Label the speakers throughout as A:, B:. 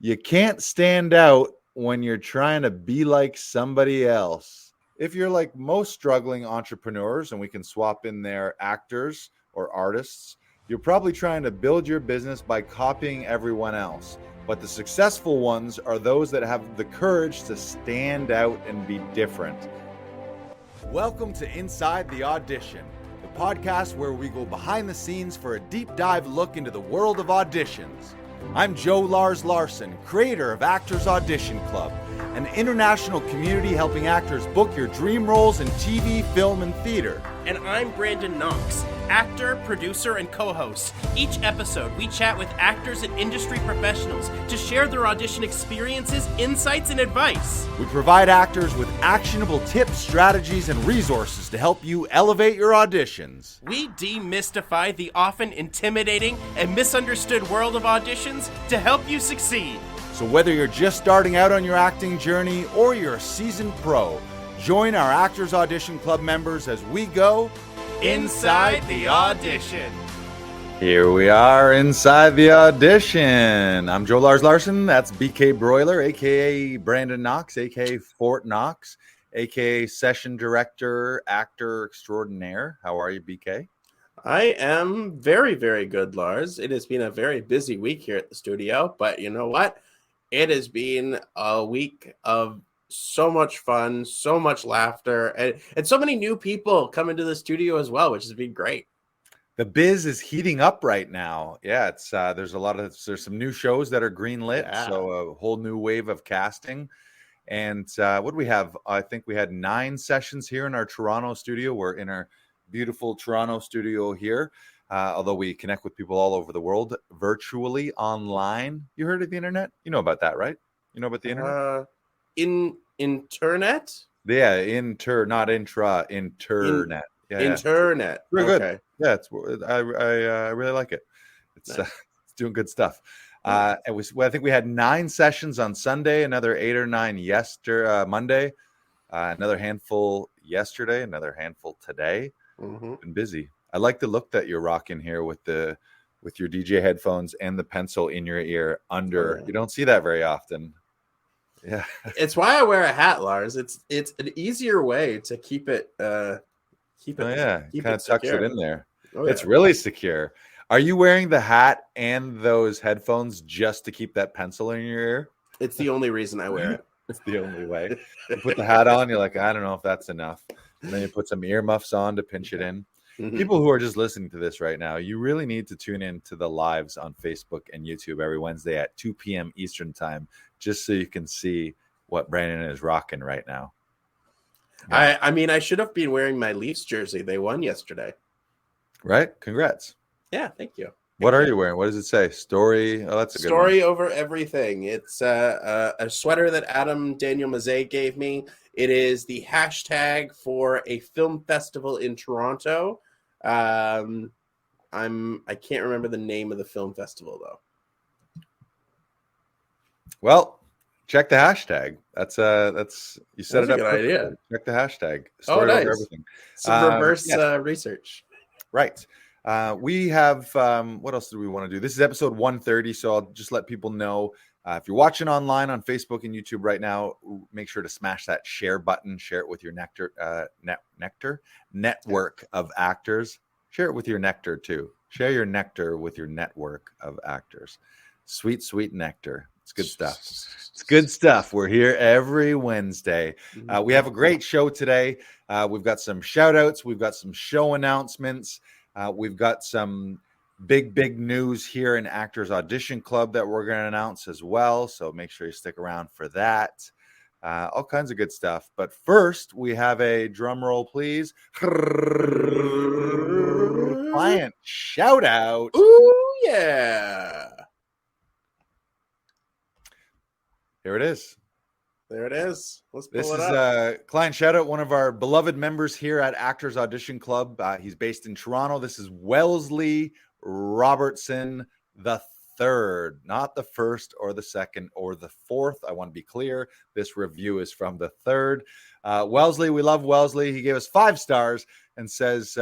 A: You can't stand out when you're trying to be like somebody else. If you're like most struggling entrepreneurs, and we can swap in there actors or artists, you're probably trying to build your business by copying everyone else. But the successful ones are those that have the courage to stand out and be different. Welcome to Inside the Audition, the podcast where we go behind the scenes for a deep dive look into the world of auditions. I'm Joe Lars Larson, creator of Actors Audition Club, an international community helping actors book your dream roles in TV, film, and theater.
B: And I'm Brandon Knox, actor, producer, and co-host. Each episode, we chat with actors and industry professionals to share their audition experiences, insights, and advice.
A: We provide actors with actionable tips, strategies, and resources to help you elevate your auditions.
B: We demystify the often intimidating and misunderstood world of auditions to help you succeed.
A: So whether you're just starting out on your acting journey or you're a seasoned pro, join our Actors Audition Club members as we go
B: Inside the Audition.
A: Here we are inside the audition. I'm Joe Lars Larson. That's BK Broiler, a.k.a. Brandon Knox, a.k.a. Fort Knox, a.k.a. Session Director, Actor Extraordinaire. How are you, BK?
C: I am very, very good, Lars. It has been a very busy week here at the studio, but you know what? It has been a week of so much fun, so much laughter, and so many new people come into the studio as well, which has been great.
A: The biz is heating up right now. Yeah, it's there's some new shows that are greenlit, so a whole new wave of casting. And what do we have? I think we had 9 sessions here in our Toronto studio. We're in our beautiful Toronto studio here, although we connect with people all over the world virtually online. You heard of the internet? You know about that, right? You know about the internet?
C: Internet?
A: Yeah, not intra, internet.
C: Internet.
A: Very good. Yeah, I really like it. It's
C: Nice.
A: It's doing good stuff. I think we had 9 sessions on Sunday, another 8 or 9 Monday, another handful yesterday, another handful today.
C: Mm-hmm.
A: Been busy. I like the look that you're rocking here with your DJ headphones and the pencil in your ear under.
C: Yeah.
A: You don't see that very often. Yeah.
C: It's why I wear a hat, Lars. It's an easier way to keep it. Keep it.
A: Oh yeah,
C: keep
A: kind
C: it
A: of tucks
C: secure.
A: it in there.
C: Oh,
A: It's
C: yeah.
A: really secure. Are you wearing the hat and those headphones just to keep that pencil in your ear?
C: It's the only reason I wear it.
A: It's the only way. You put the hat on, you're like, I don't know if that's enough. And then you put some earmuffs on to pinch it in.
C: Mhm.
A: People who are just listening to this right now, you really need to tune in to the lives on Facebook and YouTube every Wednesday at 2 p.m. Eastern time, just so you can see what Brandon is rocking right now.
C: I mean, I should have been wearing my Leafs jersey. They won yesterday.
A: Right? Congrats.
C: Yeah, thank you.
A: What are you wearing? What does it say? Story? Oh, that's a good
C: Story over everything. It's a sweater that Adam Daniel Mazet gave me. It is the hashtag for a film festival in Toronto. I can't remember the name of the film festival though.
A: Well, check the hashtag. That's you set
C: That's
A: it
C: a
A: up.
C: good
A: perfectly.
C: idea.
A: Check the hashtag.
C: Oh,
A: Story over
C: nice.
A: everything.
C: Some reverse
A: yes.
C: research.
A: Right. We have what else do we want to do? This is episode 130, so I'll just let people know if you're watching online on Facebook and YouTube right now, make sure to smash that share button. Share it with your network of actors. Share it with your nectar too. Share your nectar with your network of actors. Sweet, sweet nectar. It's good stuff. It's good stuff. We're here every Wednesday. We have a great show today. We've got some shout outs. We've got some show announcements. We've got some big news here in Actors Audition Club that we're going to announce as well. So make sure you stick around for that. All kinds of good stuff. But first, we have a drum roll, please. Client shout out.
C: Ooh, yeah.
A: Here it is.
C: There it is. Let's pull
A: This
C: it
A: is
C: up.
A: client shout out, one of our beloved members here at Actors Audition Club. He's based in Toronto. This is Wellesley Robertson the third, not the first or the second or the fourth. I want to be clear. This review is from the third. Wellesley, we love Wellesley. He gave us 5 stars and says,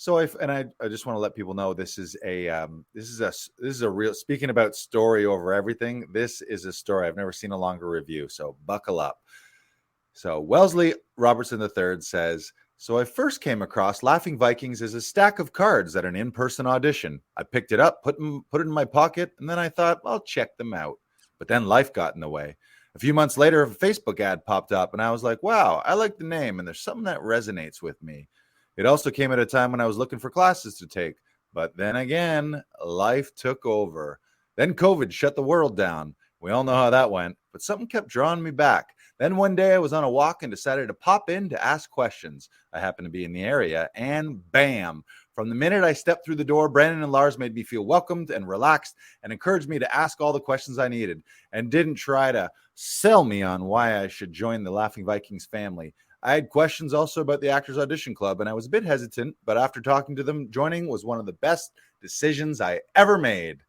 A: I just want to let people know this is a real, speaking about story over everything. This is a story. I've never seen a longer review, so buckle up. So Wellesley Robertson III says, so I first came across Laughing Vikings as a stack of cards at an in-person audition. I picked it up, put it in my pocket, and then I thought, I'll check them out. But then life got in the way. A few months later, a Facebook ad popped up, and I was like, wow, I like the name, and there's something that resonates with me. It also came at a time when I was looking for classes to take. But then again, life took over. Then COVID shut the world down. We all know how that went, but something kept drawing me back. Then one day I was on a walk and decided to pop in to ask questions. I happened to be in the area, and bam! From the minute I stepped through the door, Brandon and Lars made me feel welcomed and relaxed and encouraged me to ask all the questions I needed and didn't try to sell me on why I should join the Laughing Vikings family. I had questions also about the Actors Audition Club, and I was a bit hesitant, but after talking to them, joining was one of the best decisions I ever made.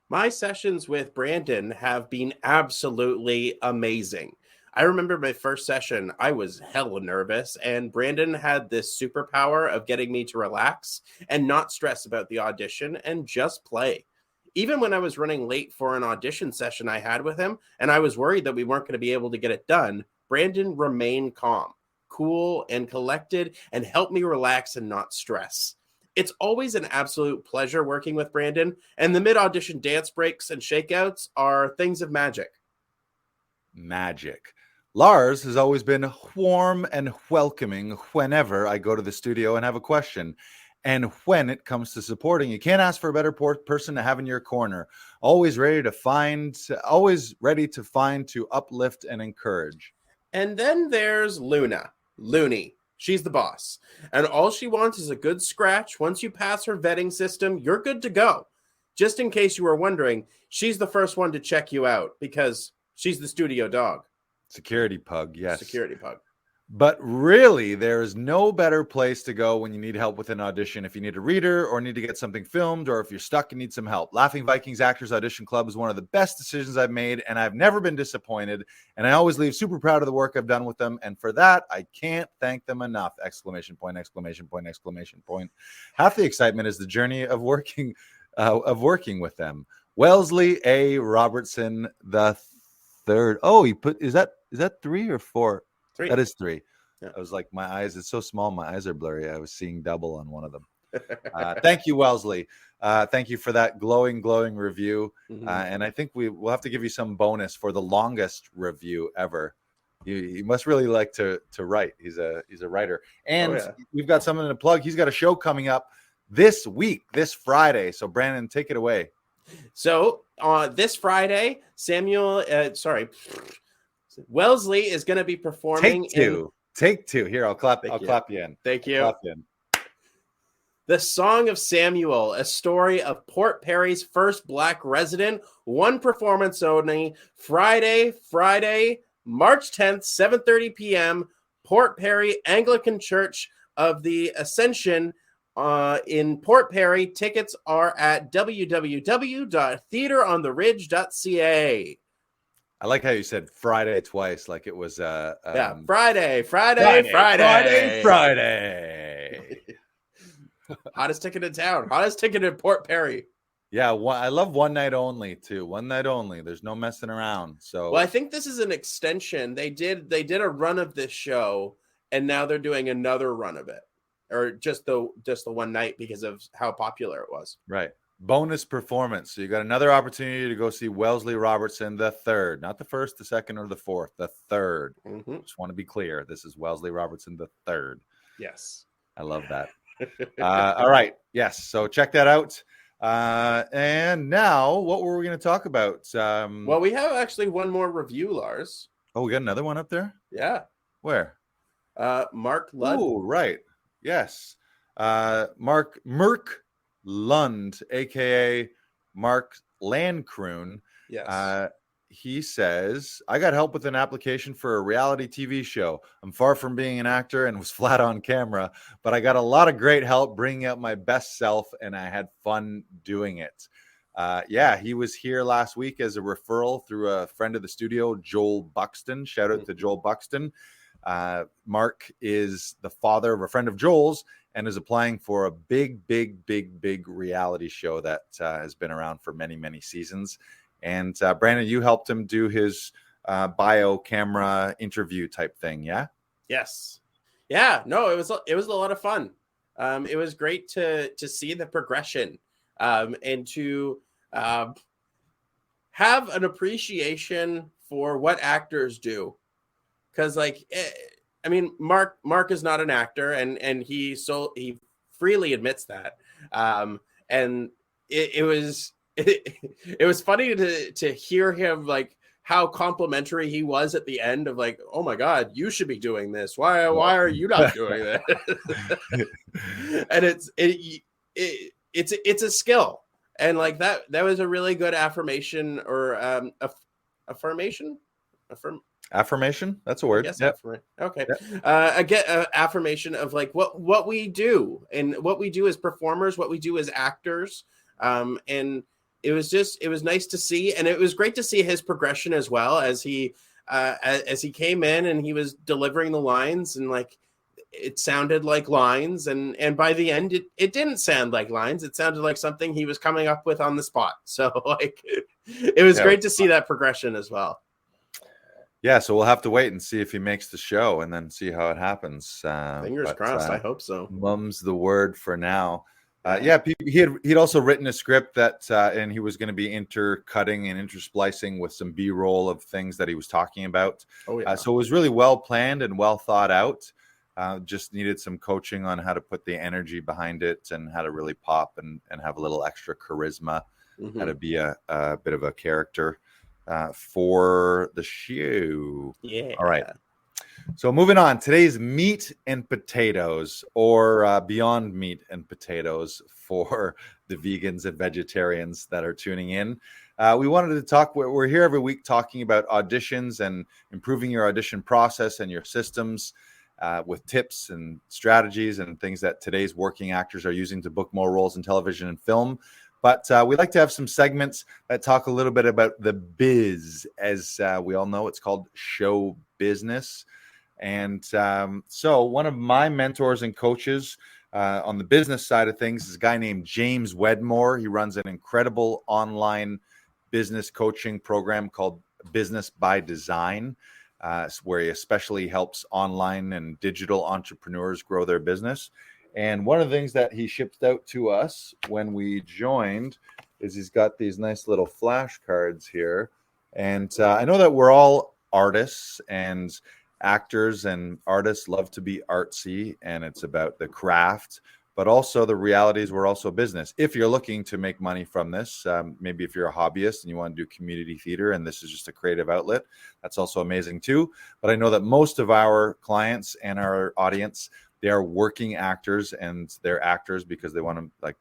C: My sessions with Brandon have been absolutely amazing. I remember my first session, I was hella nervous, and Brandon had this superpower of getting me to relax and not stress about the audition and just play. Even when I was running late for an audition session I had with him, and I was worried that we weren't going to be able to get it done, Brandon remained calm, cool, and collected, and helped me relax and not stress. It's always an absolute pleasure working with Brandon, and the mid-audition dance breaks and shakeouts are things of magic.
A: Magic. Lars has always been warm and welcoming whenever I go to the studio and have a question. And when it comes to supporting, you can't ask for a better person to have in your corner. Always ready to find, to uplift and encourage.
C: And then there's Luna. Looney. She's the boss. And all she wants is a good scratch. Once you pass her vetting system, you're good to go. Just in case you were wondering, she's the first one to check you out because she's the studio dog.
A: Security pug, yes.
C: Security pug.
A: But really, there is no better place to go when you need help with an audition. If you need a reader or need to get something filmed, or if you're stuck and need some help. Laughing Vikings Actors Audition Club is one of the best decisions I've made, and I've never been disappointed. And I always leave super proud of the work I've done with them. And for that, I can't thank them enough! Exclamation point, exclamation point, exclamation point. Half the excitement is the journey of working with them. Wellesley A. Robertson the third. Oh, is that 3 or 4?
C: 3.
A: That is 3.
C: Yeah.
A: I was like, my eyes, it's so small, my eyes are blurry. I was seeing double on one of them. Thank you, Wellesley. Thank you for that glowing review.
C: Mm-hmm.
A: And I think we'll have to give you some bonus for the longest review ever. You must really like to write. He's a writer. And We've got something to plug. He's got a show coming up this week, this Friday. So Brandon, take it away.
C: So this Friday, Wellesley is going to be performing.
A: Take two. Here, I'll clap you in.
C: Thank you. The Song of Samuel, a story of Port Perry's first Black resident. One performance only. Friday, March 10th, 7:30 p.m. Port Perry Anglican Church of the Ascension in Port Perry. Tickets are at www.theaterontheridge.ca.
A: I like how you said Friday twice, like it was
C: Friday. Hottest ticket in town. Hottest ticket in Port Perry.
A: Yeah, I love one night only too. One night only. There's no messing around. So
C: well, I think this is an extension. They did a run of this show, and now they're doing another run of it, or just the one night because of how popular it was.
A: Right. Bonus performance. So you got another opportunity to go see Wellesley Robertson the third, not the first, the second, or the fourth, the third.
C: Mm-hmm.
A: Just want to be clear. This is Wellesley Robertson the third.
C: Yes.
A: I love that. All right. Yes. So check that out. And now what were we going to talk about?
C: Well, we have actually one more review, Lars.
A: Oh, we got another one up there?
C: Yeah.
A: Where?
C: Mark Ludd.
A: Oh, right. Yes. Merk Lund, aka Mark Landkroon.
C: Yes.
A: He says, I got help with an application for a reality TV show. I'm far from being an actor and was flat on camera, but I got a lot of great help bringing out my best self, and I had fun doing it. He was here last week as a referral through a friend of the studio, Joel Buxton. Shout out to Joel Buxton. Mark is the father of a friend of Joel's, and is applying for a big reality show that has been around for many seasons. And Brandon, you helped him do his bio camera interview type thing, yeah?
C: Yes. Yeah. No, it was a lot of fun. It was great to see the progression, and to have an appreciation for what actors do. Because, like, I mean, Mark is not an actor, and he freely admits that. And it was it was funny to hear him, like, how complimentary he was at the end of, like, oh my God, you should be doing this. Why are you not doing that? And it's a skill, and like that was a really good affirmation, or affirmation.
A: Affirmation, that's a word.
C: Yes.
A: Yep.
C: Okay.
A: Yep.
C: Again, affirmation of like what we do, and what we do as performers, what we do as actors. And it was nice to see, and it was great to see his progression as well, as he came in and he was delivering the lines, and like it sounded like lines, and by the end it didn't sound like lines. It sounded like something he was coming up with on the spot. So like it was great to see that progression as well.
A: Yeah, so we'll have to wait and see if he makes the show, and then see how it happens.
C: Fingers crossed. I hope so.
A: Mum's the word for now. He'd also written a script that, and he was going to be intercutting and intersplicing with some B-roll of things that he was talking about.
C: Oh yeah.
A: So it was really well planned and well thought out. Just needed some coaching on how to put the energy behind it, and how to really pop and have a little extra charisma, how to be a bit of a character for the show.
C: Yeah.
A: All right. So moving on, today's meat and potatoes, or beyond meat and potatoes for the vegans and vegetarians that are tuning in. We wanted to talk, we're here every week talking about auditions and improving your audition process and your systems, with tips and strategies and things that today's working actors are using to book more roles in television and film. But we like to have some segments that talk a little bit about the biz. As we all know, it's called show business. And so one of my mentors and coaches on the business side of things is a guy named James Wedmore. He runs an incredible online business coaching program called Business by Design, where he especially helps online and digital entrepreneurs grow their business. And one of the things that he shipped out to us when we joined is he's got these nice little flashcards here. And I know that we're all artists, and actors and artists love to be artsy, and it's about the craft, but also the reality is we're also business. If you're looking to make money from this, maybe if you're a hobbyist and you want to do community theater and this is just a creative outlet, that's also amazing too. But I know that most of our clients and our audience, they are working actors, and they're actors because they want to, like,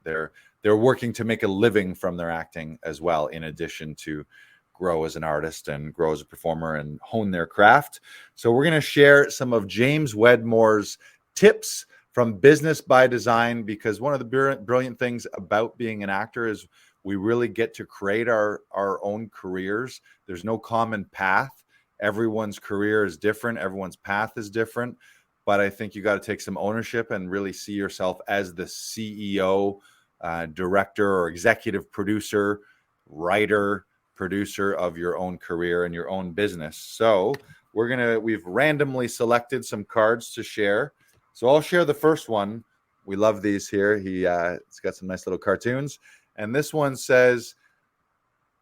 A: they're working to make a living from their acting as well, in addition to grow as an artist and grow as a performer and hone their craft. So we're going to share some of James Wedmore's tips from Business by Design, because one of the brilliant things about being an actor is we really get to create our own careers. There's no common path. Everyone's career is different. Everyone's path is different. But I think you got to take some ownership and really see yourself as the CEO, director, or executive producer, writer, producer of your own career and your own business. So we've randomly selected some cards to share. So I'll share the first one. We love these here. It's got some nice little cartoons. And this one says,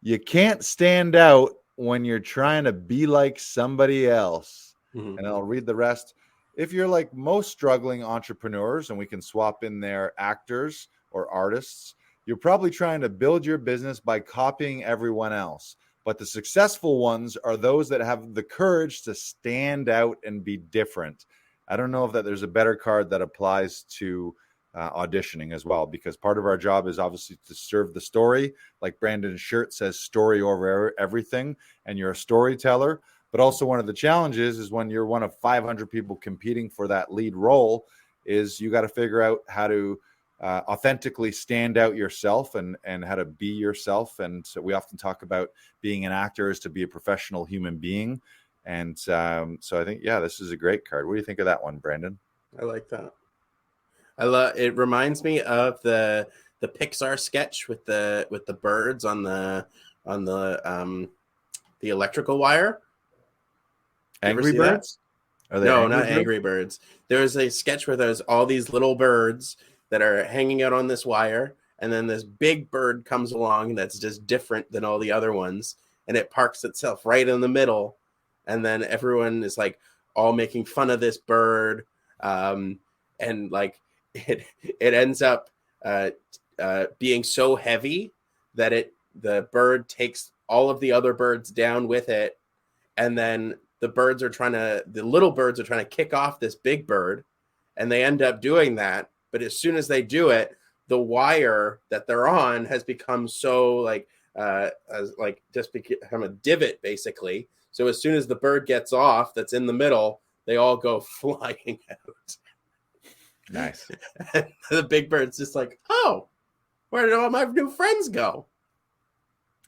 A: you can't stand out when you're trying to be like somebody else. Mm-hmm. And I'll read the rest. If you're like most struggling entrepreneurs, and we can swap in there actors or artists, you're probably trying to build your business by copying everyone else. But the successful ones are those that have the courage to stand out and be different. I don't know if that there's a better card that applies to auditioning as well, because part of our job is obviously to serve the story. Like Brandon's shirt says, story over everything, and you're a storyteller. But also one of the challenges is when you're one of 500 people competing for that lead role, is you got to figure out how to authentically stand out yourself and how to be yourself. And so we often talk about being an actor is to be a professional human being. And so I think, yeah, this is a great card. What do you think of that one, Brandon?
C: I like that. I love it. Reminds me of the Pixar sketch with the birds on the electrical wire. You ever
A: Angry
C: see that?
A: Birds? Are they
C: No,
A: Angry
C: not
A: Birds?
C: Angry Birds. There's a sketch where there's all these little birds that are hanging out on this wire, and then this big bird comes along that's just different than all the other ones, and it parks itself right in the middle, and then everyone is like all making fun of this bird, and like it ends up being so heavy that the bird takes all of the other birds down with it, and then the little birds are trying to kick off this big bird, and they end up doing that. But as soon as they do it, the wire that they're on has become so like just become a divot basically. So as soon as the bird gets off that's in the middle, they all go flying out.
A: Nice.
C: The big bird's just like, oh, where did all my new friends go?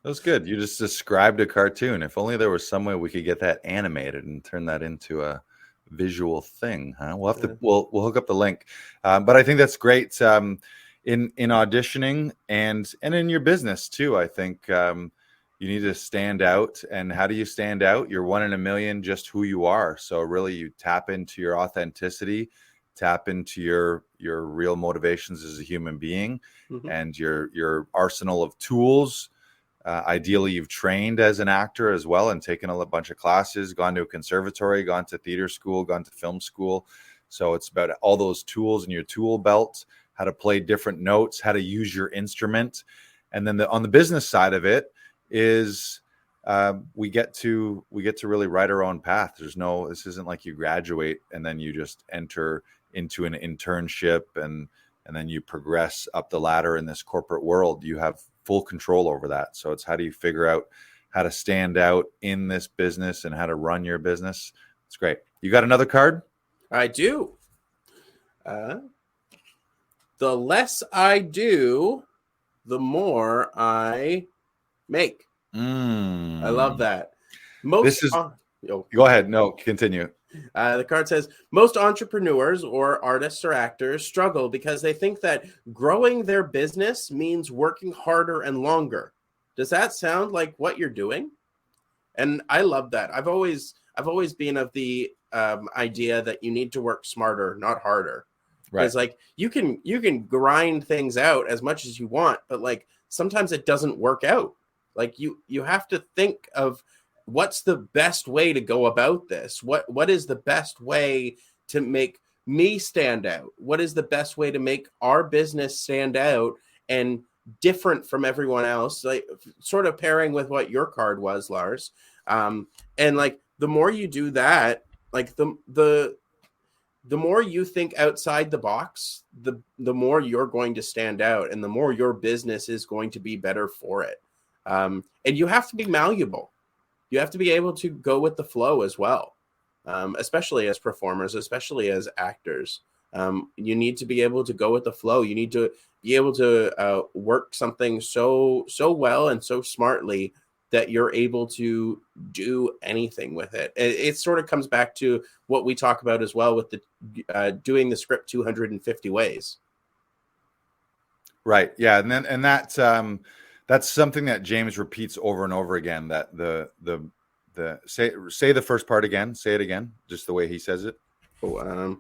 A: That was good. You just described a cartoon. If only there was some way we could get that animated and turn that into a visual thing, huh? We'll have to we'll hook up the link. But I think that's great in auditioning and in your business too. I think you need to stand out. And how do you stand out? You're one in a million, just who you are. So really, you tap into your authenticity, tap into your real motivations as a human being, and your arsenal of tools. Ideally, you've trained as an actor as well and taken a bunch of classes, gone to a conservatory, gone to theater school, gone to film school. So it's about all those tools in your tool belt, how to play different notes, how to use your instrument. And then on the business side of it is we get to really write our own path. This isn't like you graduate and then you just enter into an internship and then you progress up the ladder in this corporate world. You have full control over that. So it's how do you figure out how to stand out in this business and how to run your business. It's great. You got another card?
C: I do. The less I do, the more I make. I love that.
A: Go ahead. No, continue.
C: The card says, most entrepreneurs or artists or actors struggle because they think that growing their business means working harder and longer. Does that sound like what you're doing? And I love that. I've always been of the idea that you need to work smarter, not harder. Right. It's like you can grind things out as much as you want, but like sometimes it doesn't work out. Like you have to think of what's the best way to go about this? What is the best way to make me stand out? What is the best way to make our business stand out and different from everyone else? Like sort of pairing with what your card was, Lars. And like the more you do that, like the more you think outside the box, the more you're going to stand out and the more your business is going to be better for it. And you have to be malleable. You have to be able to go with the flow as well, especially as performers, especially as actors. You need to be able to go with the flow. You need to be able to work something so well and so smartly that you're able to do anything with it. It sort of comes back to what we talk about as well with the doing the script 250 ways.
A: Right. Yeah. And that's something that James repeats over and over again, that say the first part again, say it again, just the way he says it.
C: The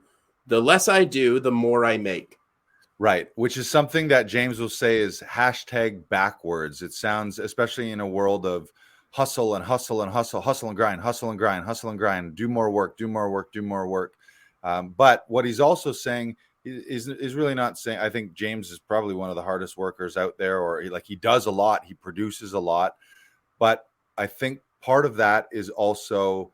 C: less I do, the more I make.
A: Right. Which is something that James will say is hashtag backwards. It sounds, especially in a world of hustle and hustle and hustle, hustle and grind, hustle and grind, hustle and grind, do more work, do more work, do more work. But what he's also saying is really not saying, I think James is probably one of the hardest workers out there, or he does a lot, he produces a lot. But I think part of that is also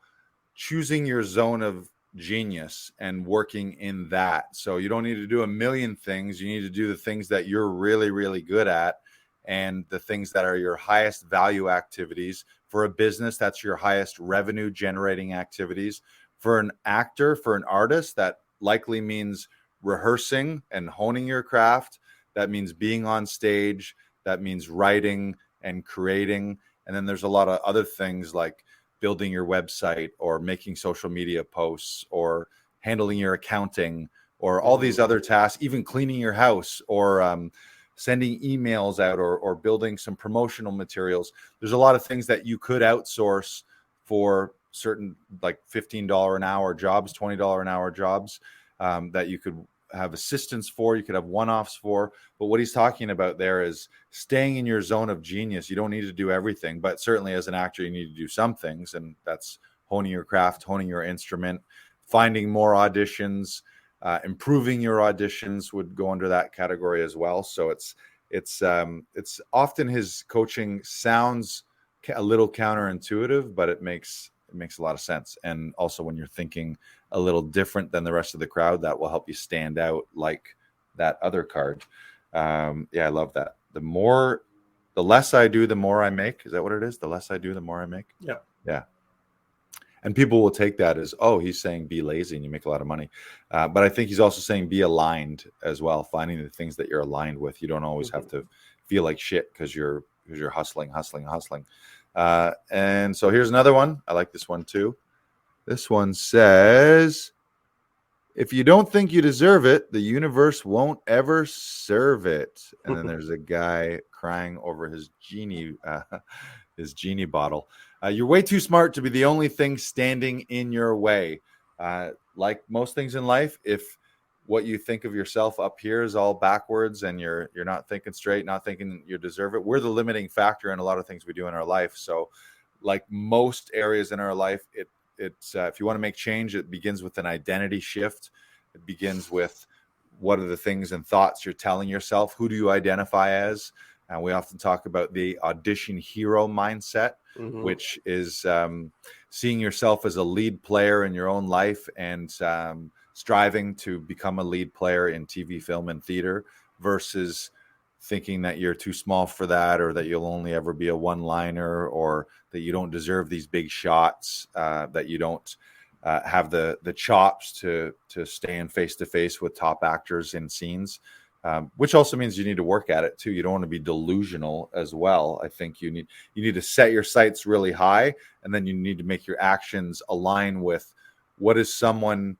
A: choosing your zone of genius and working in that. So you don't need to do a million things. You need to do the things that you're really, really good at, and the things that are your highest value activities. For a business, that's your highest revenue generating activities. For an actor, for an artist, that likely means rehearsing and honing your craft. That means being on stage. That means writing and creating. And then there's a lot of other things like building your website or making social media posts or handling your accounting or all these other tasks, even cleaning your house, or sending emails out, or building some promotional materials. There's a lot of things that you could outsource for certain, like $15 an hour jobs, $20 an hour jobs, that you could have assistants for, you could have one-offs for. But what he's talking about there is staying in your zone of genius. You don't need to do everything, but certainly as an actor, you need to do some things, and that's honing your craft, honing your instrument, finding more auditions, improving your auditions would go under that category as well. So it's often his coaching sounds a little counterintuitive, but it makes a lot of sense. And also, when you're thinking a little different than the rest of the crowd, that will help you stand out like that other card. I love that. The less I do, the more I make. Is that what it is? The less I do, the more I make. Yeah. And people will take that as, oh, he's saying be lazy and you make a lot of money. But I think he's also saying be aligned as well, finding the things that you're aligned with. You don't always have to feel like shit because you're hustling. And so here's another one. I like this one too. This one says, if you don't think you deserve it, the universe won't ever serve it. And then there's a guy crying over his genie bottle. You're way too smart to be the only thing standing in your way. Like most things in life, if what you think of yourself up here is all backwards and you're not thinking straight, not thinking you deserve it, we're the limiting factor in a lot of things we do in our life. So like most areas in our life, it's if you want to make change, it begins with an identity shift. It begins with what are the things and thoughts you're telling yourself? Who do you identify as? And we often talk about the audition hero mindset, which is seeing yourself as a lead player in your own life and striving to become a lead player in TV, film, and theater, versus thinking that you're too small for that, or that you'll only ever be a one-liner, or that you don't deserve these big shots, that you don't have the chops to stay in face-to-face with top actors in scenes. Which also means you need to work at it too. You don't want to be delusional as well. I think you need to set your sights really high, and then you need to make your actions align with what does someone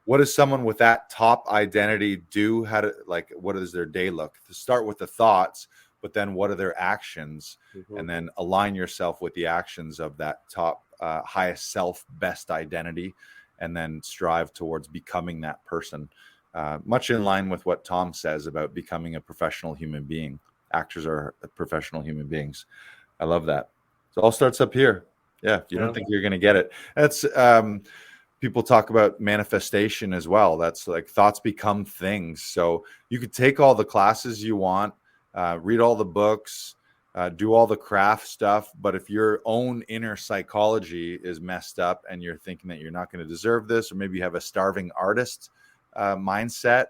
A: with that top identity do? What does their day look? To start with the thoughts, but then what are their actions, and then align yourself with the actions of that top highest self, best identity, and then strive towards becoming that person. Much in line with what Tom says about becoming a professional human being. Actors are professional human beings. I love that. So it all starts up here. Yeah, if you don't think you're going to get it. That's people talk about manifestation as well. That's like thoughts become things. So you could take all the classes you want, read all the books, do all the craft stuff. But if your own inner psychology is messed up and you're thinking that you're not going to deserve this, or maybe you have a starving artist mindset,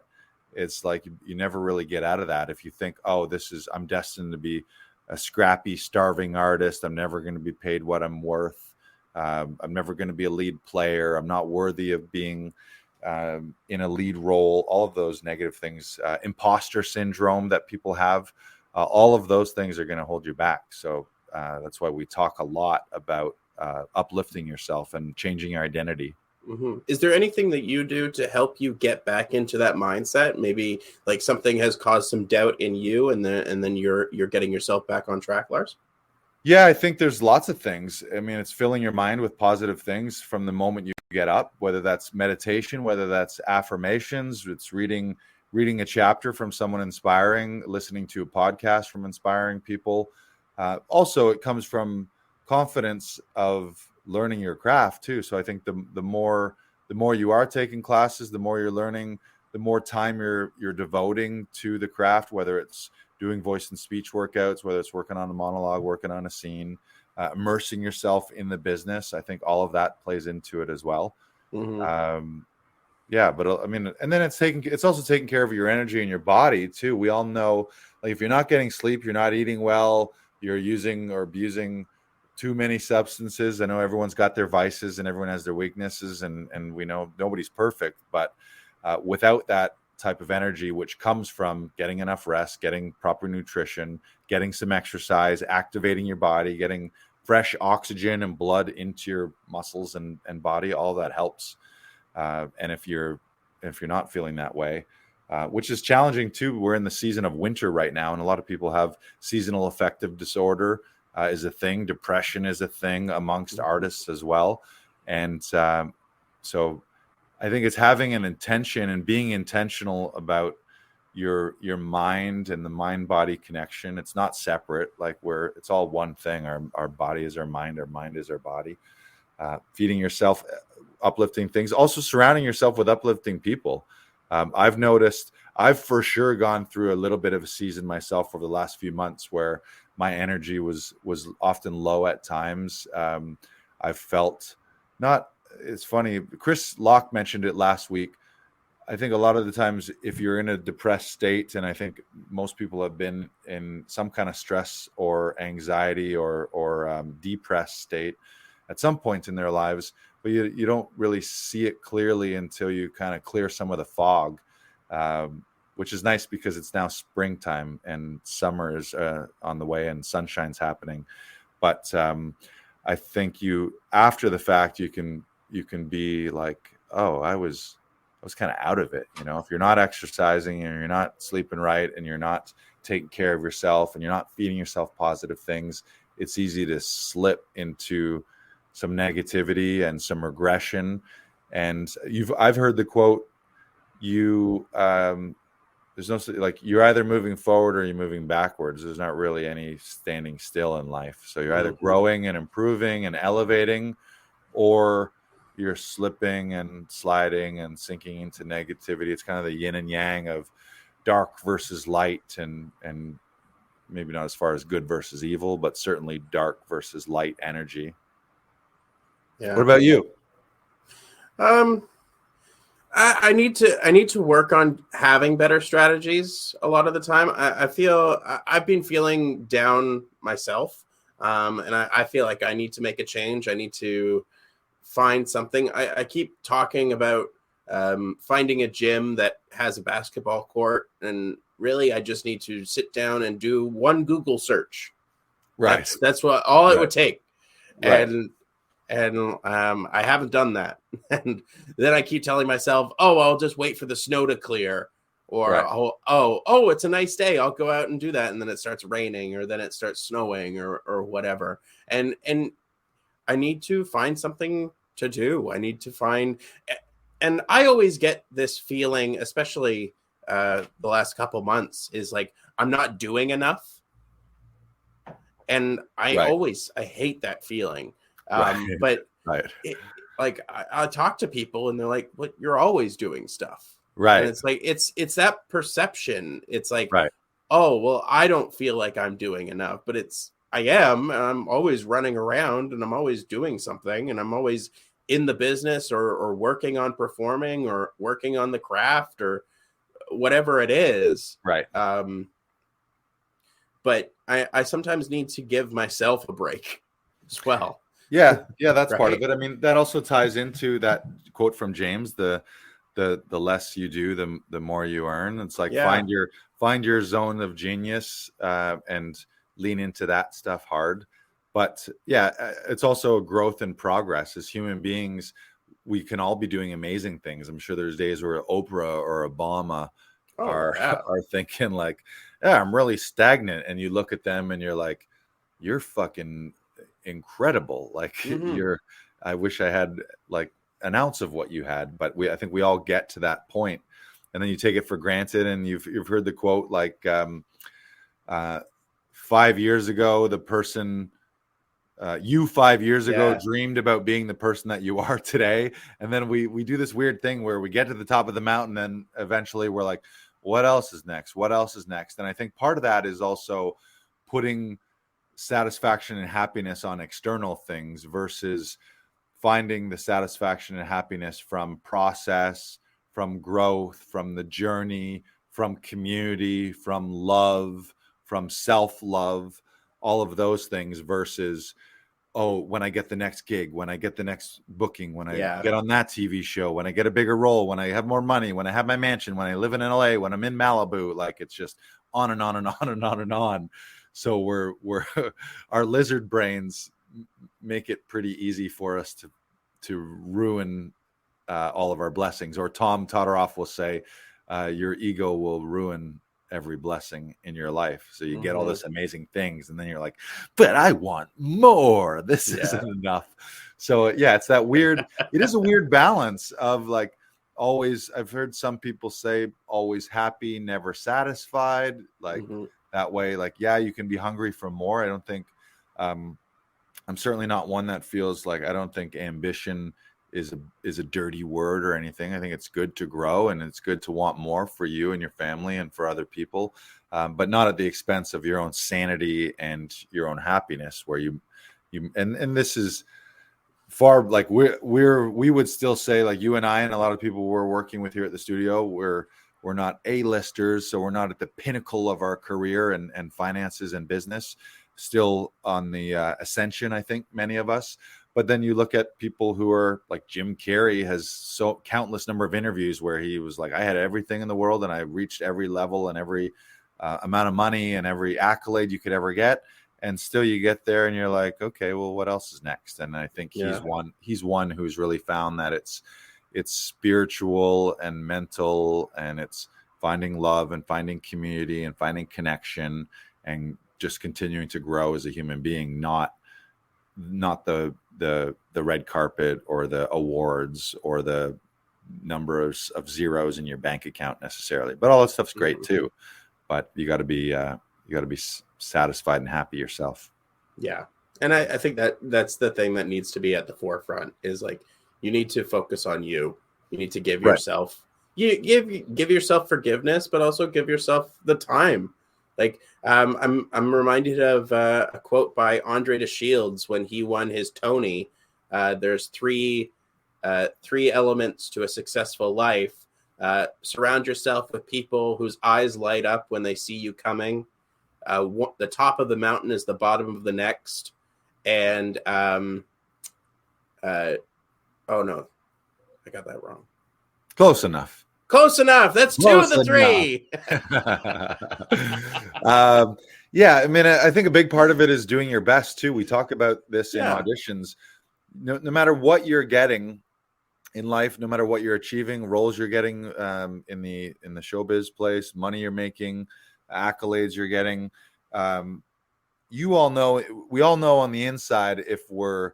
A: it's like you never really get out of that. If you think, oh, I'm destined to be a scrappy, starving artist, I'm never going to be paid what I'm worth, I'm never going to be a lead player, I'm not worthy of being in a lead role, all of those negative things, imposter syndrome that people have, all of those things are going to hold you back. So that's why we talk a lot about uplifting yourself and changing your identity.
C: Is there anything that you do to help you get back into that mindset? Maybe like something has caused some doubt in you, and then you're getting yourself back on track, Lars?
A: Yeah, I think there's lots of things. I mean, it's filling your mind with positive things from the moment you get up, whether that's meditation, whether that's affirmations, it's reading a chapter from someone inspiring, listening to a podcast from inspiring people. Also, it comes from confidence of learning your craft too. So I think the more you are taking classes, the more you're learning, the more time you're devoting to the craft, whether it's doing voice and speech workouts, whether it's working on a monologue, working on a scene, immersing yourself in the business. I think all of that plays into it as well. Yeah, but I mean, and then it's also taking care of your energy and your body too. We all know, like, if you're not getting sleep, you're not eating well, you're using or abusing too many substances. I know everyone's got their vices and everyone has their weaknesses, and we know nobody's perfect, but without that type of energy, which comes from getting enough rest, getting proper nutrition, getting some exercise, activating your body, getting fresh oxygen and blood into your muscles and body, all that helps. And if you're if you're not feeling that way, which is challenging too. We're in the season of winter right now, and a lot of people have seasonal affective disorder is a thing. Depression is a thing amongst artists as well. And so I think it's having an intention and being intentional about your mind and the mind body connection. It's not separate, like it's all one thing. Our body is our mind is our body. Feeding yourself uplifting things, also surrounding yourself with uplifting people. I've noticed I've for sure gone through a little bit of a season myself over the last few months where my energy was often low at times. I've felt it's funny, Chris Locke mentioned it last week. I think a lot of the times if you're in a depressed state, and I think most people have been in some kind of stress or anxiety or depressed state at some point in their lives, but you don't really see it clearly until you kind of clear some of the fog, which is nice because it's now springtime and summer is on the way and sunshine's happening. But I think after the fact, you can be like, oh, I was kind of out of it. If you're not exercising and you're not sleeping right and you're not taking care of yourself and you're not feeding yourself positive things, it's easy to slip into some negativity and some regression. And I've heard the quote, there's no, like, you're either moving forward or you're moving backwards. There's not really any standing still in life. So you're either growing and improving and elevating, or you're slipping and sliding and sinking into negativity. It's kind of the yin and yang of dark versus light, and maybe not as far as good versus evil, but certainly dark versus light energy. Yeah. What about you?
C: I need to work on having better strategies a lot of the time. I feel I've been feeling down myself, and I feel like I need to make a change. I need to find something. I keep talking about finding a gym that has a basketball court, and really I just need to sit down and do one Google search.
A: Right.
C: That's what all it would take.
A: Right.
C: And I haven't done that. And then I keep telling myself, oh, I'll just wait for the snow to clear, or oh, it's a nice day, I'll go out and do that. And then it starts raining, or then it starts snowing, or whatever. And I need to find something to do. I need to find, and I always get this feeling, especially the last couple months, is like I'm not doing enough. And I hate that feeling. But I talk to people and they're like, "What? You're always doing stuff."
A: Right.
C: And it's like, it's that perception. It's like,
A: right.
C: Oh, well, I don't feel like I'm doing enough, but I am. I'm always running around and I'm always doing something, and I'm always in the business or working on performing or working on the craft or whatever it is.
A: Right.
C: But I sometimes need to give myself a break as well.
A: Yeah, that's part of it. I mean, that also ties into that quote from James: the less you do, the more you earn. It's like find your zone of genius and lean into that stuff hard. But yeah, it's also a growth and progress. As human beings, we can all be doing amazing things. I'm sure there's days where Oprah or Obama are thinking like, yeah, I'm really stagnant. And you look at them and you're like, you're fucking incredible. Like I wish I had like an ounce of what you had. But I think we all get to that point, and then you take it for granted. And you've heard the quote, like 5 years ago, the person you 5 years ago dreamed about being the person that you are today. And then we do this weird thing where we get to the top of the mountain, and eventually we're like, what else is next? What else is next? And I think part of that is also putting satisfaction and happiness on external things versus finding the satisfaction and happiness from process, from growth, from the journey, from community, from love, from self-love, all of those things versus, oh, when I get the next gig, when I get the next booking, when I get on that TV show, when I get a bigger role, when I have more money, when I have my mansion, when I live in LA, when I'm in Malibu, like it's just on and on and on and on and on. So we're our lizard brains make it pretty easy for us to ruin all of our blessings. Or Tom Todoroff will say, your ego will ruin every blessing in your life. So you get all this amazing things, and then you're like, but I want more. This isn't enough. So yeah, it's that weird, it is a weird balance of like always, I've heard some people say always happy, never satisfied. Like that way, like, yeah, you can be hungry for more. I don't think, I'm certainly not one that feels like, I don't think ambition is a dirty word or anything. I think it's good to grow, and it's good to want more for you and your family and for other people, but not at the expense of your own sanity and your own happiness. Where you and this is far, like we would still say, like you and I and a lot of people we're working with here at the studio, we're not A-listers, so we're not at the pinnacle of our career and finances and business. Still on the ascension, I think many of us. But then you look at people who are like Jim Carrey has so countless number of interviews where he was like, I had everything in the world and I reached every level and every amount of money and every accolade you could ever get. And still you get there and you're like, okay, well, what else is next? And I think he's one who's really found that it's spiritual and mental, and it's finding love and finding community and finding connection and just continuing to grow as a human being, not the red carpet or the awards or the number of zeros in your bank account necessarily. But all that stuff's great too. But you got to be satisfied and happy yourself.
C: Yeah, and I think that's the thing that needs to be at the forefront is like you need to focus on you. You need to give yourself give yourself forgiveness, but also give yourself the time. Like I'm reminded of a quote by Andre de Shields when he won his Tony. There's three elements to a successful life. Surround yourself with people whose eyes light up when they see you coming. The top of the mountain is the bottom of the next. And oh no, I got that wrong.
A: Close enough.
C: That's two of the three.
A: Yeah, I mean, I think a big part of it is doing your best too. We talk about this in auditions. No matter what you're getting in life, no matter what you're achieving, roles you're getting in the showbiz place, money you're making, accolades you're getting, we all know on the inside if we're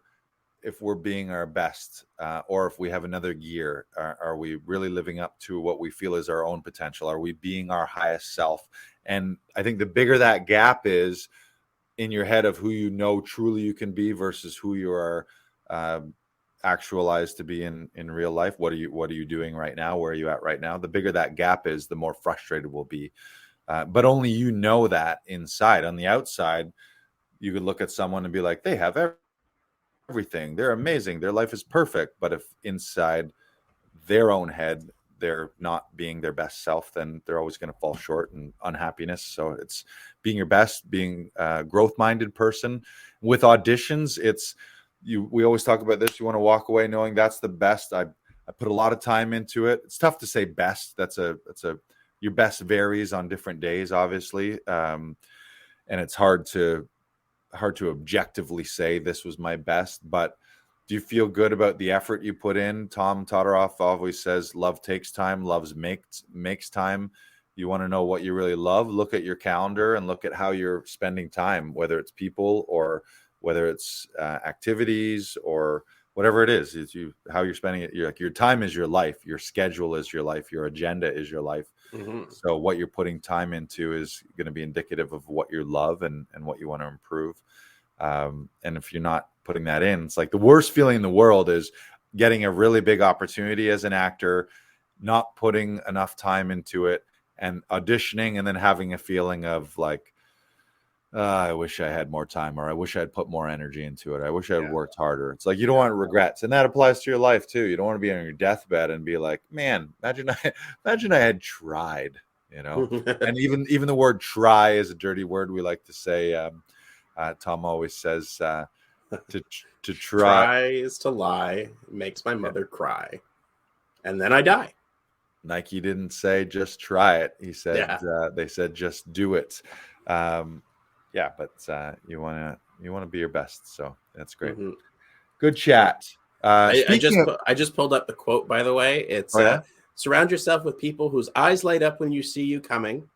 A: being our best, or if we have another gear. Are we really living up to what we feel is our own potential? Are we being our highest self? And I think the bigger that gap is in your head of who you know truly you can be versus who you are actualized to be in real life. What are you doing right now? Where are you at right now? The bigger that gap is, the more frustrated we'll be. But only you know that inside. On the outside, you could look at someone and be like, they have everything. They're amazing. Their life is perfect. But if inside their own head, they're not being their best self, then they're always going to fall short in unhappiness. So it's being your best, being a growth-minded person. With auditions, we always talk about this. You want to walk away knowing that's the best. I put a lot of time into it. It's tough to say best. Your best varies on different days, obviously. And it's hard to objectively say this was my best, but do you feel good about the effort you put in? Tom Todoroff always says, love takes time, love makes time. You want to know what you really love? Look at your calendar and look at how you're spending time, whether it's people or whether it's activities or whatever it is. How you're spending it. Your time is your life. Your schedule is your life. Your agenda is your life. Mm-hmm. So what you're putting time into is going to be indicative of what you love and what you want to improve. And if you're not putting that in, it's like the worst feeling in the world is getting a really big opportunity as an actor, not putting enough time into it and auditioning and then having a feeling of like, I wish I had more time, or I wish I had put more energy into it. I wish I had worked harder. It's like, you don't want regrets. And that applies to your life too. You don't want to be on your deathbed and be like, man, imagine I had tried, and even the word try is a dirty word. We like to say, Tom always says, to try
C: is to lie. It makes my mother cry. And then I die.
A: Nike didn't say just try it. He said, they said just do it. But you want to be your best. So that's great. Mm-hmm. Good chat. Speaking of,
C: I just pulled up the quote, by the way. It's
A: oh yeah,
C: surround yourself with people whose eyes light up when you see you coming.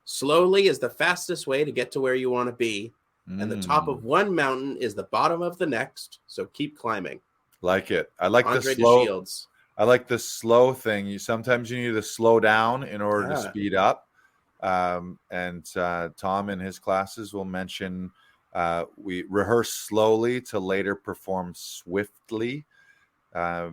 C: Slowly is the fastest way to get to where you want to be. And the top of one mountain is the bottom of the next. So keep climbing.
A: like it. I like
C: Andre
A: the slow.
C: DeShields.
A: I like the slow thing. Sometimes you need to slow down in order to speed up. And Tom in his classes will mention we rehearse slowly to later perform swiftly. Yeah,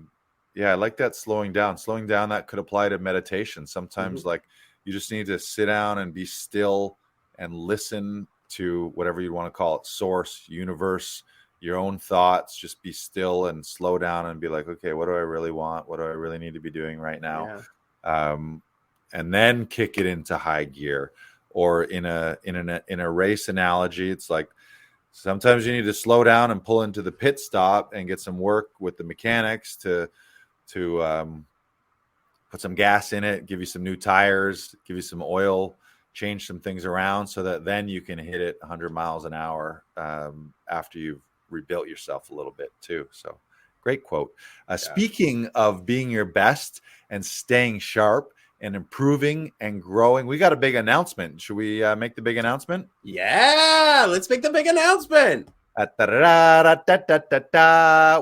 A: I like that slowing down. Slowing down, that could apply to meditation. Sometimes like you just need to sit down and be still and listen to whatever you want to call it, source, universe, your own thoughts. Just be still and slow down and be like, okay, what do I really want? What do I really need to be doing right now? Yeah. And then kick it into high gear. Or in a race analogy, it's like sometimes you need to slow down and pull into the pit stop and get some work with the mechanics to put some gas in it, give you some new tires, give you some oil, change some things around so that then you can hit it 100 miles an hour after you've rebuilt yourself a little bit too. So great quote. Speaking of being your best and staying sharp and improving and growing, we got a big announcement. Should we make the big announcement?
C: Yeah, let's make the big announcement.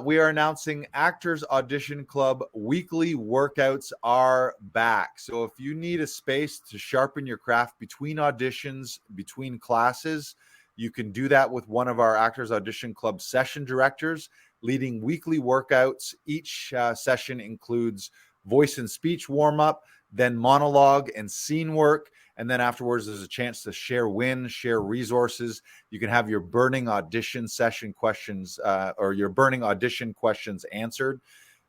A: We are announcing Actors Audition Club weekly workouts are back. So if you need a space to sharpen your craft between auditions, between classes, you can do that with one of our Actors Audition Club session directors leading weekly workouts. Each session includes voice and speech warm-up, then monologue and scene work. And then afterwards, there's a chance to share wins, share resources. You can have your burning audition session questions or your burning audition questions answered,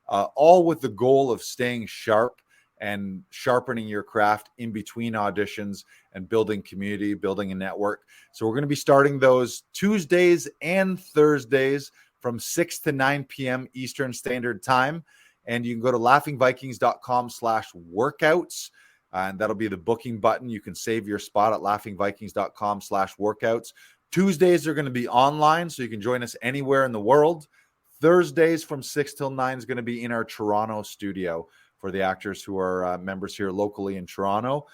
A: all with the goal of staying sharp and sharpening your craft in between auditions and building community, building a network. So we're going to be starting those Tuesdays and Thursdays from 6 to 9 p.m. Eastern Standard Time. And you can go to laughingvikings.com/workouts. And that'll be the booking button. You can save your spot at laughingvikings.com/workouts. Tuesdays are going to be online, so you can join us anywhere in the world. Thursdays from 6 till 9 is going to be in our Toronto studio for the actors who are members here locally in Toronto.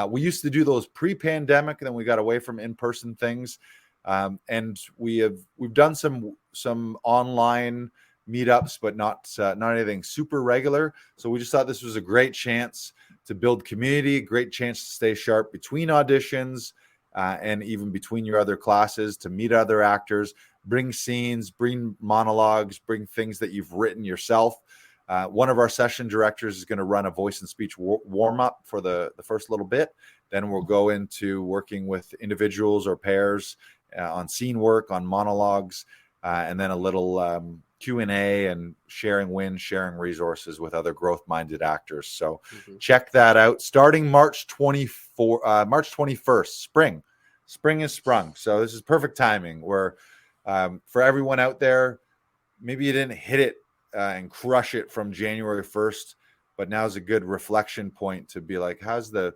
A: We used to do those pre-pandemic, and then we got away from in-person things. And we've done some online meetups, but not anything super regular. So we just thought this was a great chance to build community, great chance to stay sharp between auditions and even between your other classes, to meet other actors, bring scenes, bring monologues, bring things that you've written yourself. One of our session directors is going to run a voice and speech warm-up for the first little bit. Then we'll go into working with individuals or pairs on scene work, on monologues, and then a little Q&A and sharing wins, sharing resources with other growth-minded actors. So check that out. Starting March 21st, spring is sprung. So this is perfect timing where for everyone out there, maybe you didn't hit it and crush it from January 1st, but now's a good reflection point to be like, how's the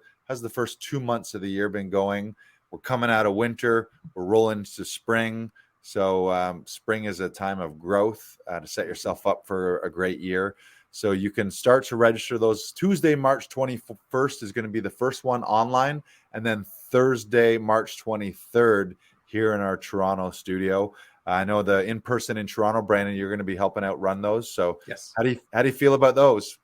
A: first 2 months of the year been going? We're coming out of winter. We're rolling into spring. So spring is a time of growth to set yourself up for a great year. So you can start to register those. Tuesday, March 21st is going to be the first one online. And then Thursday, March 23rd here in our Toronto studio. I know the in-person in Toronto, Brandon, you're going to be helping out run those. So
C: yes,
A: how do you feel about those?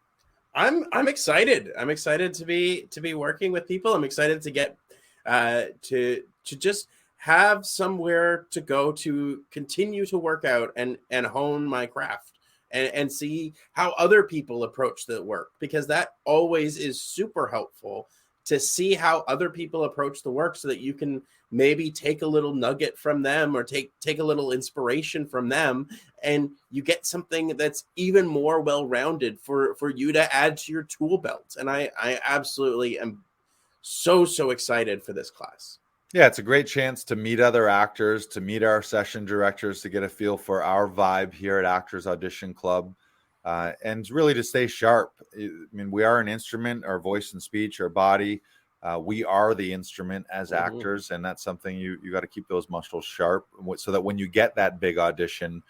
C: I'm excited. I'm excited to be working with people. I'm excited to get to just have somewhere to go to continue to work out and hone my craft and see how other people approach the work, because that always is super helpful to see how other people approach the work so that you can maybe take a little nugget from them or take a little inspiration from them, and you get something that's even more well-rounded for you to add to your tool belt. And I absolutely am so excited for this class.
A: Yeah, it's a great chance to meet other actors, to meet our session directors, to get a feel for our vibe here at Actors Audition Club, and really to stay sharp. I mean, we are an instrument, our voice and speech, our body. We are the instrument as actors, and that's something you got to keep those muscles sharp so that when you get that big audition,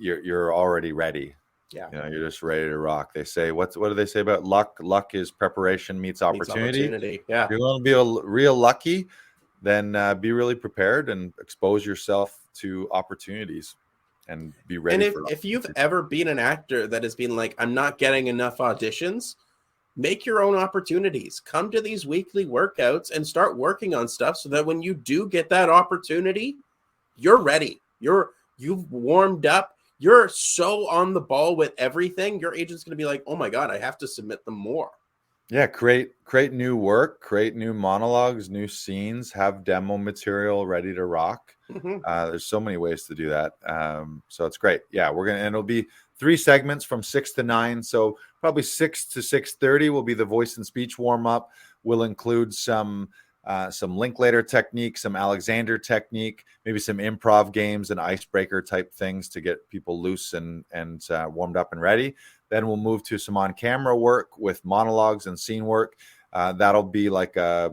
A: you're already ready.
C: Yeah.
A: You're just ready to rock. They say, what do they say about luck? Luck is preparation meets opportunity.
C: Yeah.
A: If you're going to be real lucky, then be really prepared and expose yourself to opportunities and be ready.
C: And if you've ever been an actor that has been like, I'm not getting enough auditions, make your own opportunities. Come to these weekly workouts and start working on stuff so that when you do get that opportunity, you're ready. You've warmed up. You're so on the ball with everything. Your agent's going to be like, oh my God, I have to submit them more.
A: Yeah, create new work, create new monologues, new scenes, have demo material ready to rock.
C: Mm-hmm.
A: There's so many ways to do that. So it's great. Yeah, and it'll be 3 segments from 6 to 9. So probably 6 to 6:30 will be the voice and speech warm up. We'll include some Linklater technique, some Alexander technique, maybe some improv games and icebreaker type things to get people loose and warmed up and ready. Then we'll move to some on-camera work with monologues and scene work. That'll be like a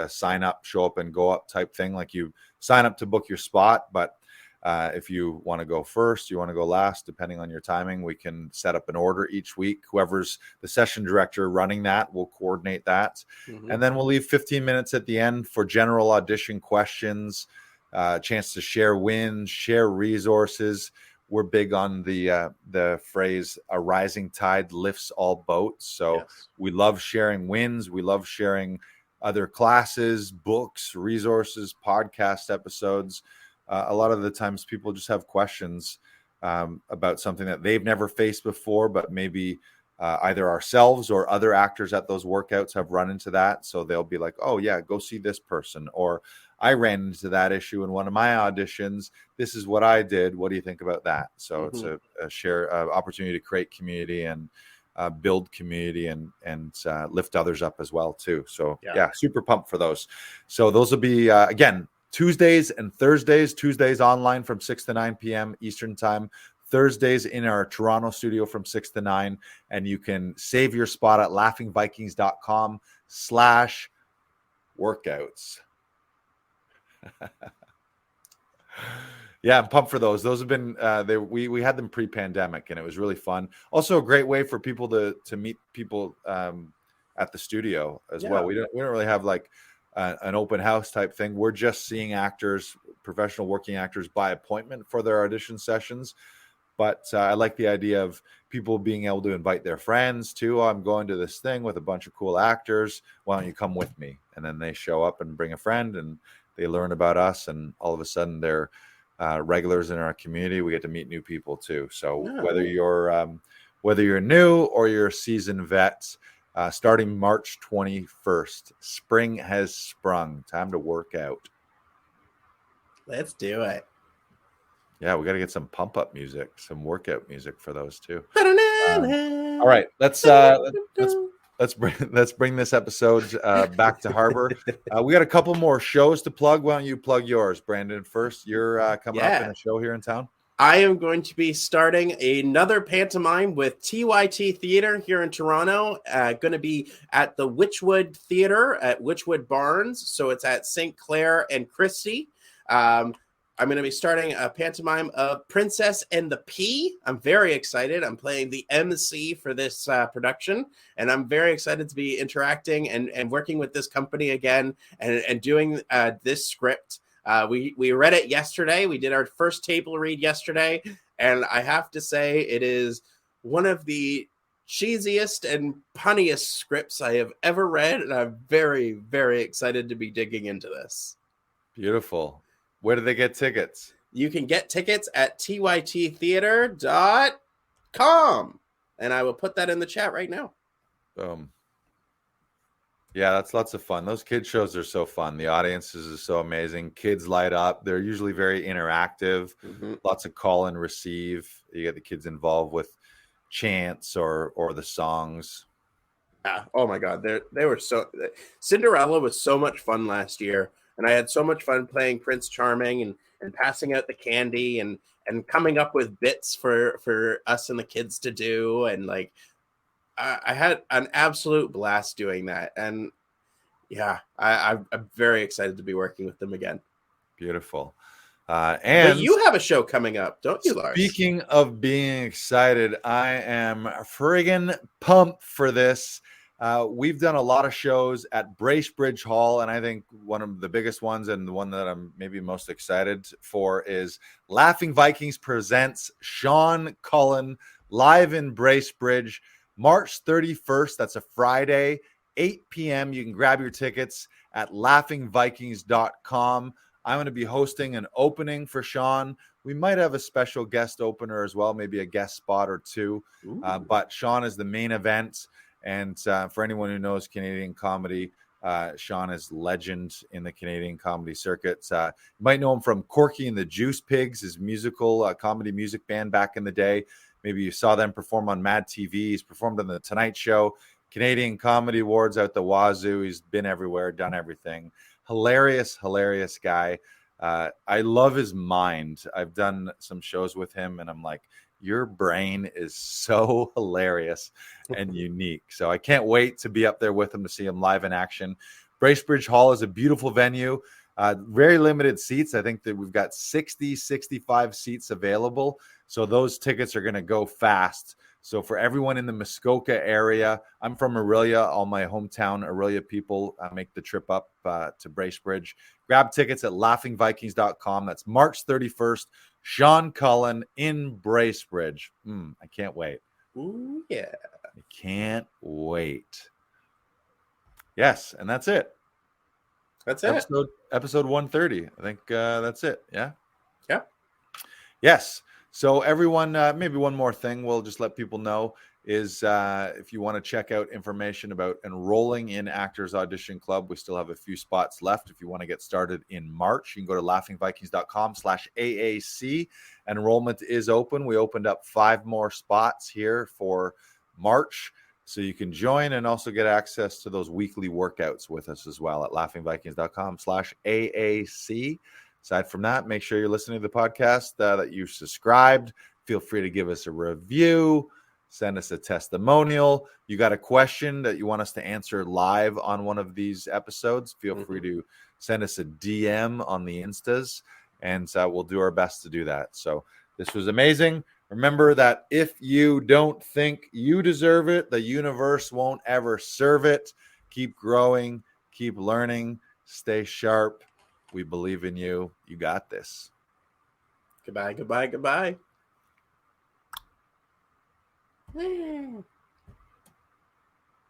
A: sign up, show up and go up type thing. Like you sign up to book your spot, but if you want to go first, you want to go last, depending on your timing, we can set up an order each week. Whoever's the session director running that will coordinate that. Mm-hmm. And then we'll leave 15 minutes at the end for general audition questions, chance to share wins, share resources. We're big on the phrase, a rising tide lifts all boats. So yes. We love sharing wins. We love sharing other classes, books, resources, podcast episodes. A lot of the times people just have questions about something that they've never faced before, but maybe either ourselves or other actors at those workouts have run into that. So they'll be like, oh yeah, go see this person. Or I ran into that issue in one of my auditions. This is what I did. What do you think about that? So mm-hmm. It's a share opportunity to create community and build community and lift others up as well too. So yeah, super pumped for those. So those will be, again, Tuesdays and Thursdays. Tuesdays online from 6 to 9 p.m. Eastern time. Thursdays in our Toronto studio from 6 to 9. And you can save your spot at laughingvikings.com/workouts. Yeah, I'm pumped for those. Those have been we had them pre-pandemic and it was really fun. Also a great way for people to meet people at the studio as well. We don't really have like an open house type thing. We're just seeing actors, professional working actors, by appointment for their audition sessions. But I like the idea of people being able to invite their friends too. I'm going to this thing with a bunch of cool actors. Why don't you come with me? And then they show up and bring a friend and they learn about us. And all of a sudden they're regulars in our community. We get to meet new people too. So whether you're new or you're a seasoned vet, starting March 21st, spring has sprung. Time to work out.
C: Let's do it.
A: Yeah, we got to get some pump up music, some workout music for those too. All right, let's bring this episode back to Harbor. We got a couple more shows to plug. Why don't you plug yours, Brandon? First, you're coming up in a show here in town.
C: I am going to be starting another pantomime with TYT Theatre here in Toronto. Going to be at the Witchwood Theatre at Witchwood Barns. So it's at St. Clair and Christie. I'm going to be starting a pantomime of Princess and the Pea. I'm very excited. I'm playing the MC for this production, and I'm very excited to be interacting and working with this company again and doing this script. We read it yesterday. We did our first table read yesterday, and I have to say it is one of the cheesiest and punniest scripts I have ever read, and I'm very, very excited to be digging into this.
A: Beautiful. Where do they get tickets?
C: You can get tickets at tyttheater.com, and I will put that in the chat right now.
A: Boom. Yeah, that's lots of fun. Those kid shows are so fun. The audiences are so amazing. Kids light up. They're usually very interactive. Mm-hmm. Lots of call and receive. You get the kids involved with chants or the songs.
C: Oh my God, they were so. Cinderella was so much fun last year, and I had so much fun playing Prince Charming and passing out the candy and coming up with bits for us and the kids to do, and like. I had an absolute blast doing that. And yeah, I'm very excited to be working with them again.
A: Beautiful.
C: But
A: And
C: you have a show coming up, don't you, Lars?
A: speaking of being excited, I am friggin' pumped for this. We've done a lot of shows at Bracebridge Hall, and I think one of the biggest ones and the one that I'm maybe most excited for is Laughing Vikings presents Sean Cullen live in Bracebridge, March 31st. That's a Friday, 8 p.m. You can grab your tickets at laughingvikings.com. I'm going to be hosting an opening for Sean. We might have a special guest opener as well, maybe a guest spot or two. But Sean is the main event. And for anyone who knows Canadian comedy, Sean is legend in the Canadian comedy circuit. You might know him from Corky and the Juice Pigs, his musical comedy music band back in the day. Maybe you saw them perform on Mad TV. He's performed on The Tonight Show, Canadian Comedy Awards out the wazoo. He's been everywhere, done everything. Hilarious guy. I love his mind. I've done some shows with him, and I'm like, your brain is so hilarious and unique. So I can't wait to be up there with him to see him live in action. Bracebridge Hall is a beautiful venue. Very limited seats. I think that we've got 65 seats available. So those tickets are going to go fast. So for everyone in the Muskoka area, I'm from Orillia. All my hometown Orillia people make the trip up to Bracebridge. Grab tickets at laughingvikings.com. That's March 31st. Sean Cullen in Bracebridge. I can't wait.
C: Ooh, yeah.
A: I can't wait. Yes, and that's it.
C: That's it.
A: Episode 130. I think that's it. Yeah?
C: Yeah.
A: Yes. So everyone, maybe one more thing we'll just let people know is if you want to check out information about enrolling in Actors Audition Club, we still have a few spots left. If you want to get started in March, you can go to laughingvikings.com/AAC. Enrollment is open. We opened up 5 more spots here for March. So you can join and also get access to those weekly workouts with us as well at laughingvikings.com/AAC. Aside from that, make sure you're listening to the podcast, that you've subscribed. Feel free to give us a review, send us a testimonial. You got a question that you want us to answer live on one of these episodes, feel free to send us a DM on the Instas, and we'll do our best to do that. So this was amazing. Remember that if you don't think you deserve it, the universe won't ever serve it. Keep growing, keep learning, stay sharp. We believe in you. You got this.
C: Goodbye.